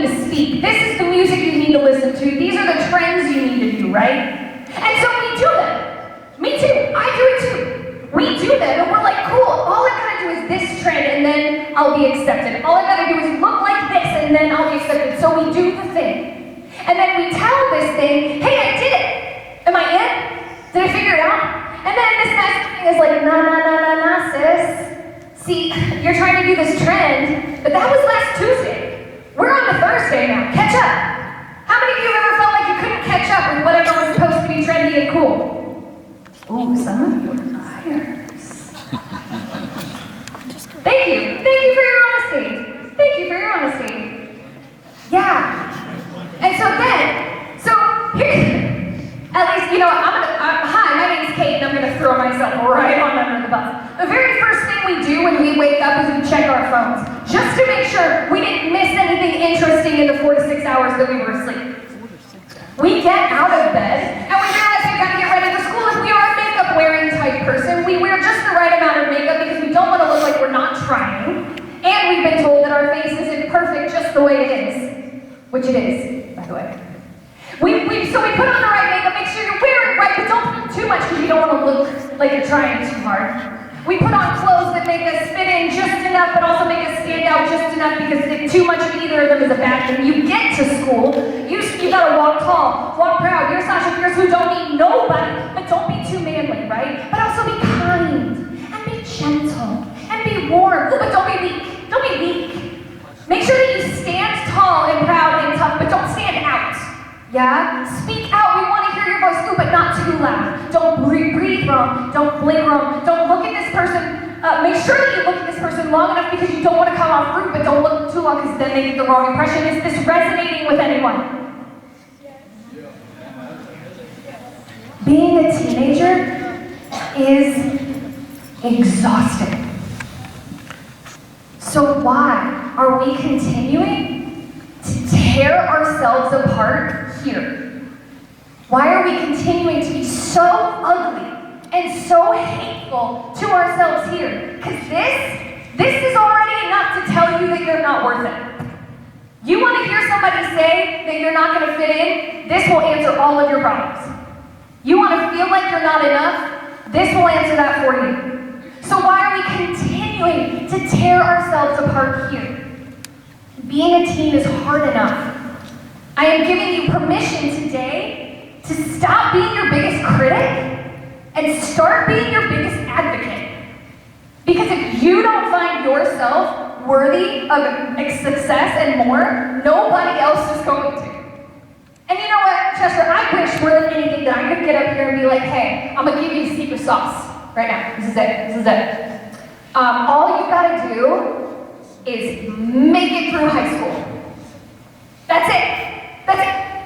to speak. This is the music you need to listen to. These are the trends you need to do, right? And so we do them. Me too. I do it too. We do them, and we're like, cool. All I gotta do is this trend, and then I'll be accepted. All I gotta do is look like this, and then I'll be accepted. So we do the thing. And then we tell this thing, hey, I did it. Am I in? Did I figure it out? And then this next thing is like, nah, sis. See, you're trying to do this trend, but that was last Tuesday. We're on to Thursday now. Catch up. How many of you have ever felt like you couldn't catch up with whatever was supposed to be trendy and cool? Ooh, some of you are liars. Thank you. Thank you for your honesty. Thank you for your honesty. Yeah. And so here, at least, you know, hi, my name's Kate, and I'm gonna throw myself right on under the bus. The very first thing we do when we wake up is we check our phones, just to make sure we didn't miss anything interesting in the 4 to 6 hours that we were asleep. We get out of bed, and we realize we've got to get ready for school. If we are a makeup-wearing type person, we wear just the right amount of makeup because we don't want to look like we're not trying. And we've been told that our face isn't perfect just the way it is. Which it is, by the way. So we put on the right makeup, make sure you wear it right, but don't put too much because you don't want to look like you're trying too hard. We put on clothes that make us fit in just enough, but also make us stand out just enough because too much of either of them is a bad thing. You get to school, you gotta walk tall, walk proud. You're Sasha Fierce who don't need nobody, but don't be too manly, right? But also be kind, and be gentle, and be warm. Ooh, but don't be weak. Don't be weak. Make sure that you stand tall and proud and tough, but don't stand out. Yeah? Speak out. We want to hear your voice, ooh, but not too loud. Don't breathe wrong. Don't blink wrong. Don't look at this person. Make sure that you look at this person long enough because you don't want to come off rude, but don't look too long because then they get the wrong impression. Is this resonating with anyone? Being a teenager is exhausting. So why are we continuing to tear ourselves apart here? Why are we continuing to be so ugly and so hateful to ourselves here? Because this is already enough to tell you that you're not worth it. You want to hear somebody say that you're not going to fit in? This will answer all of your problems. You want to feel like you're not enough? This will answer that for you. So why are we continuing to tear ourselves apart here? Being a teen is hard enough. I am giving you permission today to stop being your biggest critic and start being your biggest advocate. Because if you don't find yourself worthy of success and more, nobody else is going to. And you know what, Chester, I wish more than anything that I could get up here and be like, hey, I'm gonna give you the secret sauce right now. This is it. All you gotta do is make it through high school. That's it. That's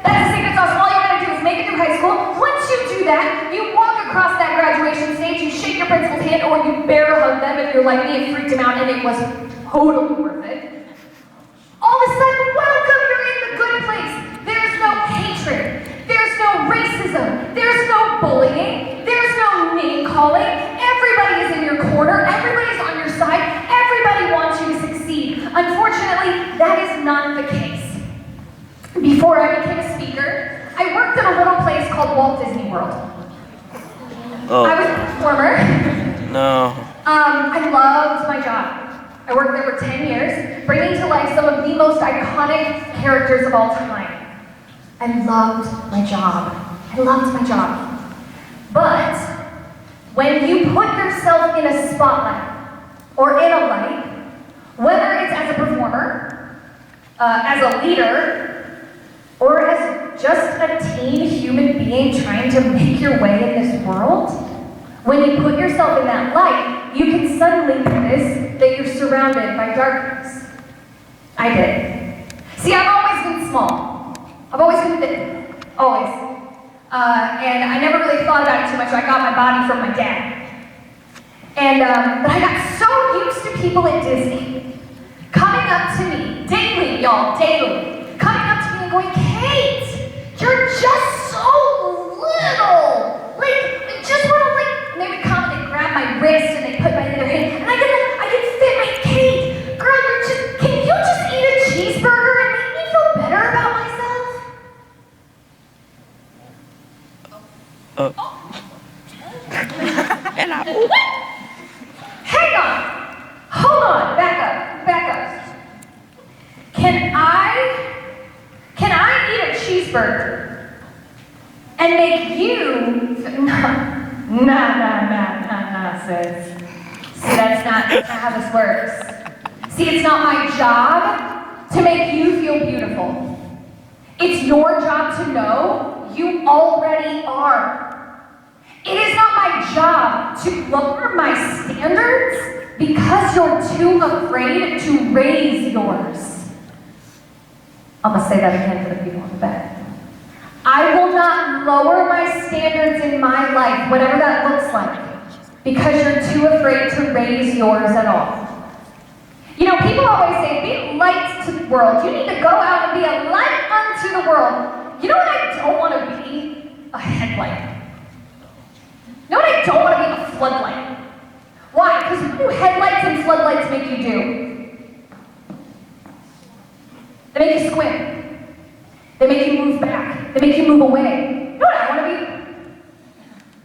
the secret sauce. All you gotta do is make it through high school. Once you do that, you walk across that graduation stage, you shake your principal's hand, or you bear hug them if you're like me, it freaked him out and it was totally worth it. All of a sudden, welcome, you're in the good place. There's no hatred. There's no racism. There's no bullying. There's no name calling. Everybody is in your corner. Everybody's on your side. Everybody wants you to succeed. Unfortunately, that is not the case. Before I became a speaker, I worked at a little place called Walt Disney World. Oh. I was a performer. No. I loved my job. I worked there for 10 years, bringing to life some of the most iconic characters of all time. I loved my job. But when you put yourself in a spotlight or in a light, whether it's as a performer, as a leader, or as just a teen human being trying to make your way in this world, when you put yourself in that light, you can suddenly notice that you're surrounded by darkness. I did. See, I've always been small. I've always been fit. Always. And I never really thought about it too much. I got my body from my dad. And, but I got so used to people at Disney coming up to me, daily, y'all, daily, coming up to me and going, Kate, you're just so little. Like, just want to, like, and they would come and they'd grab my wrist and they'd put my other hand, and I could fit my Kate. Girl, can you just eat a cheeseburger and make me feel Can I eat a cheeseburger and make you, nah, sis. See, that's not how this works. See, it's not my job to make you feel beautiful. It's your job to know you already are. It is not my job to lower my standards because you're too afraid to raise yours. I'm gonna say that again for the people in the back. I will not lower my standards in my life, whatever that looks like, because you're too afraid to raise yours at all. You know, people always say, be light to the world. You need to go out and be a light unto the world. You know what I don't want to be? A headlight. You know what I don't want to be? A floodlight. Why? Because what do headlights and floodlights make you do? They make you squint. They make you move back. They make you move away. You know what I want to be?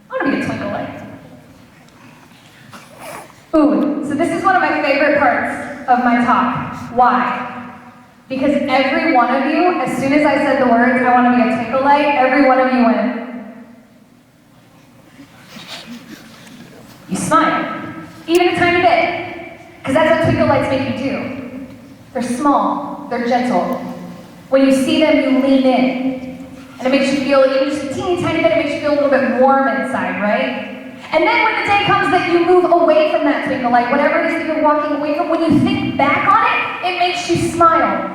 I want to be a twinkle light. Ooh, so this is one of my favorite parts of my talk. Why? Because every one of you, as soon as I said the words, I want to be a twinkle light, every one of you went. You smile. Even a tiny bit. Because that's what twinkle lights make you do. They're small. They're gentle. When you see them, you lean in. And it makes you feel, even just a teeny tiny bit, it makes you feel a little bit warm inside, right? And then when the day comes that you move away from that twinkle light, whatever it is that you're walking away from, when you think back on it, it makes you smile.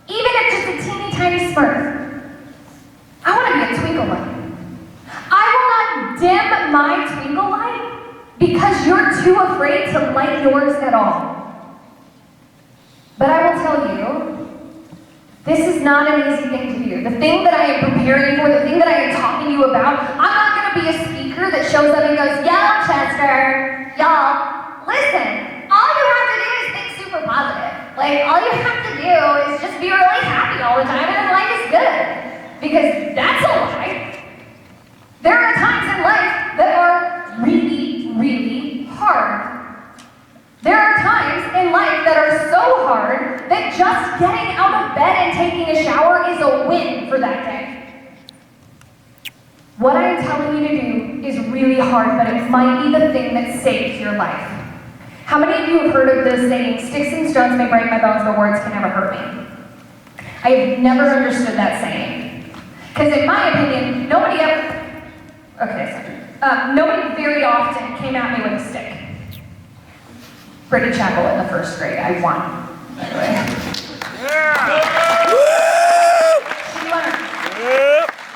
Even if just a teeny tiny smirk. I want to be a twinkle light. I will not dim my twinkle light because you're too afraid to light yours at all. But I will tell you, this is not an easy thing to do. The thing that I am preparing for, the thing that I am talking to you about, I'm not going to be a speaker that shows up and goes, y'all, Chester, y'all, listen, all you have to do is think super positive. Like, all you have to do is just be really happy all the time and then life is good. Because that's a lie. There are times in life that are really, really hard. There are times in life that are so hard that just getting out of bed and taking a shower is a win for that day. What I am telling you to do is really hard, but it might be the thing that saves your life. How many of you have heard of the saying, sticks and stones may break my bones, but words can never hurt me? I have never understood that saying. Because in my opinion, nobody very often came at me with a stick. Brittany Chapel in the first grade. I won, by the way. Yeah. She won.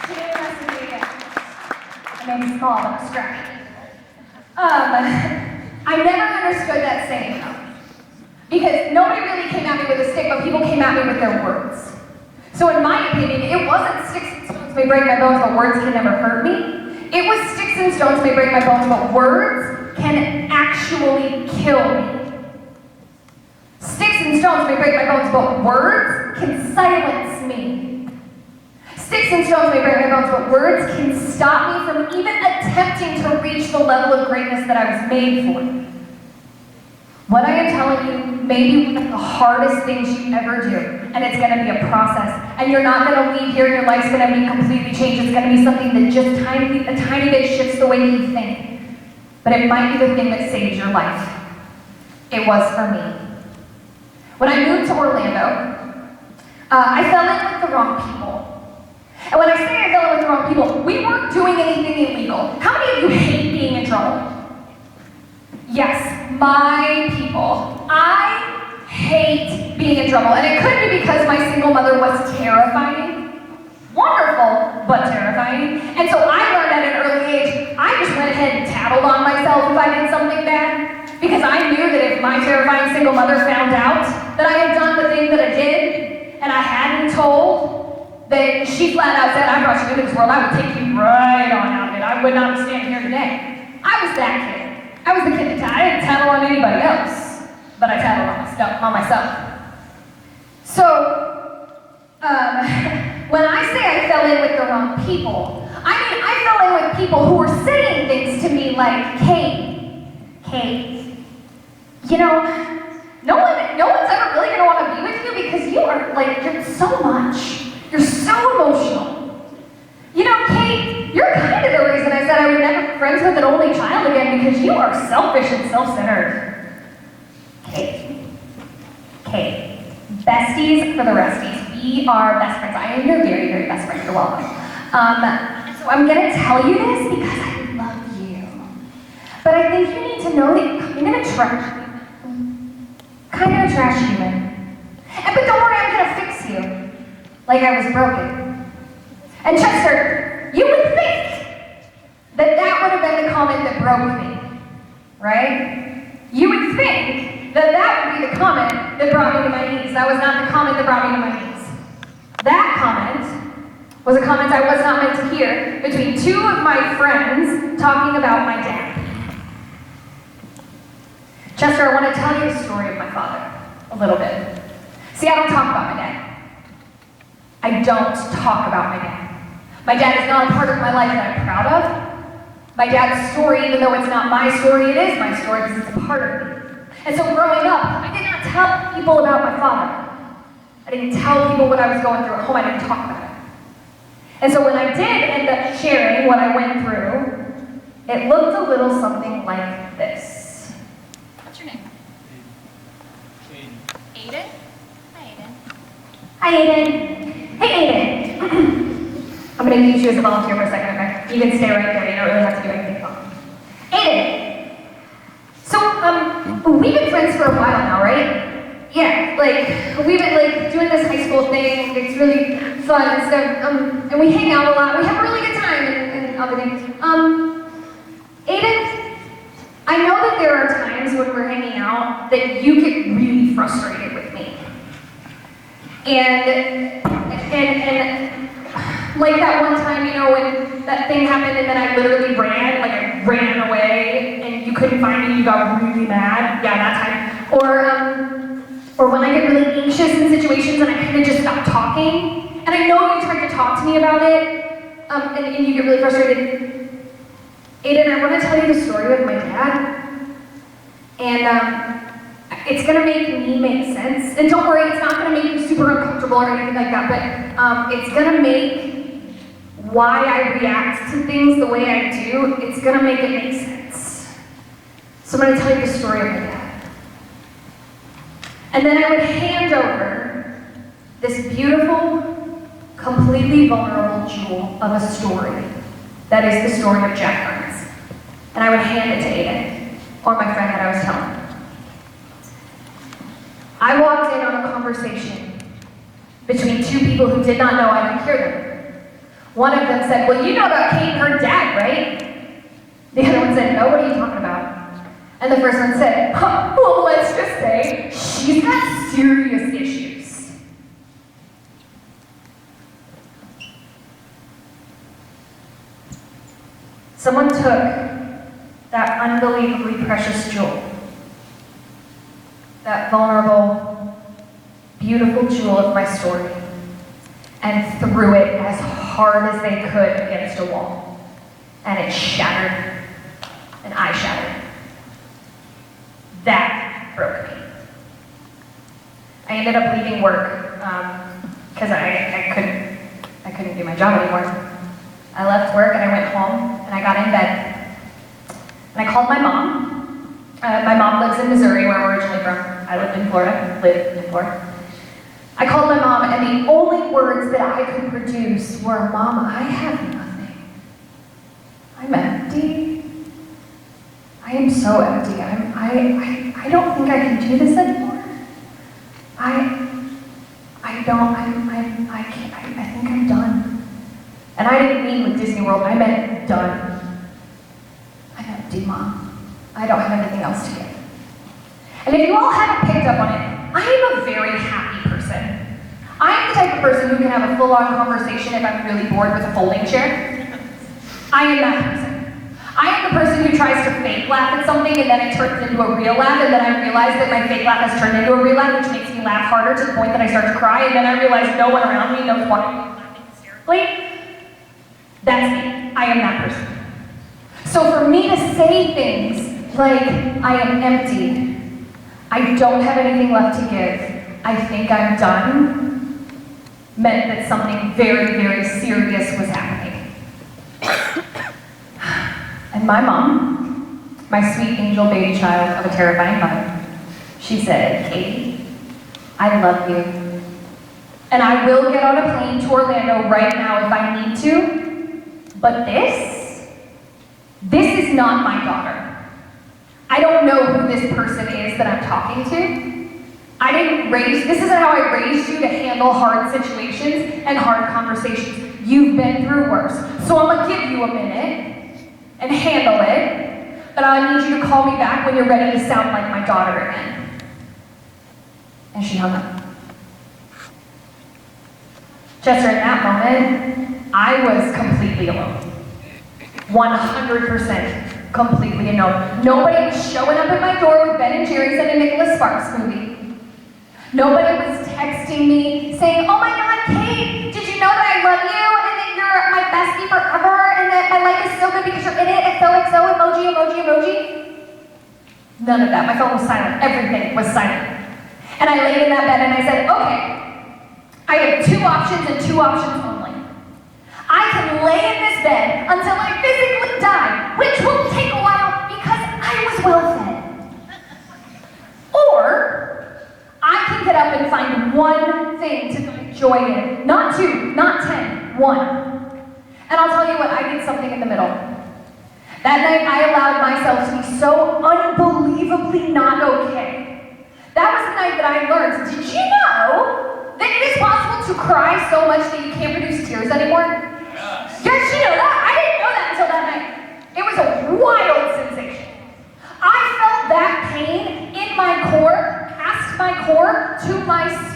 She didn't mess with me again. I made me small, but I'm scrappy. I never understood that saying though. Because nobody really came at me with a stick, but people came at me with their words. So in my opinion, it wasn't sticks and stones may break my bones, but words can never hurt me. It was sticks and stones may break my bones, but words can actually kill me. Sticks and stones may break my bones, but words can silence me. Sticks and stones may break my bones, but words can stop me from even attempting to reach the level of greatness that I was made for. What I am telling you may be one of the hardest things you ever do, and it's going to be a process. And you're not going to leave here and your life's going to be completely changed. It's going to be something that just a tiny bit shifts the way you think. But it might be the thing that saves your life. It was for me. When I moved to Orlando, I fell in with the wrong people. And when I say I fell in with the wrong people, we weren't doing anything illegal. How many of you hate being in trouble? Yes, my people. I hate being in trouble. And it could be because my single mother was terrifying. Wonderful, but terrifying. And so I learned at an early age, I just went ahead and tattled on myself if I did something bad. Because I knew that if my terrifying single mother found out that I had done the thing that I did, and I hadn't told, that she flat out said, I brought you into this world, I would take you right on out of it. I would not be standing here today. I was that kid. I was the kid that I didn't tattle on anybody else, but I tattled on myself. So, when I say I fell in with the wrong people, I mean I fell in with people who were saying things to me like, Kate, you know, no one's ever really going to want to be with you because you are like, you're so much. You're so emotional. You know, Kate, you're kind of the reason I said I would never be friends with an only child again because you are selfish and self-centered. Kate, besties for the resties. We are best friends. I am your very, very best friend. You're welcome. So I'm gonna tell you this because I love you. But I think you need to know that you're kind of a trash human. But don't worry, I'm gonna fix you. Like I was broken. And Chester, you would think that that would have been the comment that broke me, right? You would think that that would be the comment that brought me to my knees. That was not the comment that brought me to my knees. That comment was a comment I was not meant to hear between two of my friends talking about my dad. Chester, I want to tell you the story of my father a little bit. See, I don't talk about my dad. I don't talk about my dad. My dad is not a part of my life that I'm proud of. My dad's story, even though it's not my story, it is my story because it's a part of me. And so growing up, I did not tell people about my father. I didn't tell people what I was going through at home. I didn't talk about it. And so when I did end up sharing what I went through, it looked a little something like this. What's your name? Aiden. Aiden? Hi, Aiden. Hey, Aiden. I'm going to use you as a volunteer for a second, okay? You can stay right there. You don't really have to do anything fun. Aiden. So, we've been friends for a while now, right? Yeah, like, we've been, like, doing this high school thing. It's really fun and stuff. And we hang out a lot. We have a really good time and everything. Aiden, I know that there are times when we're hanging out that you get really frustrated with me. And like that one time, you know, when that thing happened and then I literally ran away and you couldn't find me, you got really mad. Yeah, that time. Or when I get really anxious in situations and I kind of just stop talking. And I know you tried to talk to me about it, and you get really frustrated. Aiden, I want to tell you the story of my dad. And it's gonna make me make sense. And don't worry, it's not gonna make you super uncomfortable or anything like that, but it's gonna make why I react to things the way I do, it's gonna make it make sense. So I'm gonna tell you the story of my dad. And then I would hand over this beautiful, completely vulnerable jewel of a story that is the story of Jack Garnes. And I would hand it to Aiden, or my friend that I was telling. I walked in on a conversation between two people who did not know I could hear them. One of them said, well, you know about Kate and her dad, right? The other one said, no, what are you talking about? And the first one said, well, let's just say she's got serious issues. Someone took that unbelievably precious jewel, that vulnerable, beautiful jewel of my story, and threw it as hard as they could against a wall. And it shattered, and I shattered. That broke me. I ended up leaving work because I couldn't do my job anymore. I left work and I went home and I got in bed. And I called my mom. My mom lives in Missouri, where I'm originally from. I lived in Florida. I called my mom, and the only words that I could produce were, Mom, I have nothing. I'm empty. I am so empty. I don't think I can do this anymore. I think I'm done. And I didn't mean with Disney World, I meant done. I'm empty, Mom. I don't have anything else to give. And if you all haven't picked up on it, I am a very happy person. I am the type of person who can have a full-on conversation if I'm really bored with a folding chair. I am that person. I am the person who tries to fake laugh at something and then it turns into a real laugh, and then I realize that my fake laugh has turned into a real laugh, which makes me laugh harder to the point that I start to cry, and then I realize no one around me knows why I'm laughing hysterically. That's me. I am that person. So for me to say things like, I am empty, I don't have anything left to give, I think I'm done, meant that something very, very serious was happening. And my mom, my sweet angel baby child of a terrifying mother, she said, Katie, I love you. And I will get on a plane to Orlando right now if I need to, but this is not my daughter. I don't know who this person is that I'm talking to. This isn't how I raised you to handle hard situations and hard conversations. You've been through worse. So I'm gonna give you a minute and handle it, but I need you to call me back when you're ready to sound like my daughter again. And she hung up. Chester, in that moment, I was completely alone. 100% completely alone. Nobody was showing up at my door with Ben and Jerry's and a Nicholas Sparks movie. Nobody was texting me saying, oh my God, Kate, did you know that I love you and that you're my bestie forever and that my life is so good because you're in it, XOXO, emoji, emoji, emoji. None of that. My phone was silent. Everything was silent. And I laid in that bed and I said, okay, I have two options and two options only. I can lay in this bed until I physically die, which will take a while because I was well fed. Or I can get up and find one thing to find joy in. Not two, not 10, one. And I'll tell you what, I did something in the middle. That night, I allowed myself to be so unbelievably not okay. That was the night that I learned, did you know that it is possible to cry so much that you can't produce tears anymore? Yes, you know that? I didn't know that until that night. It was a wild sensation. I felt that pain in my core, past my core, to my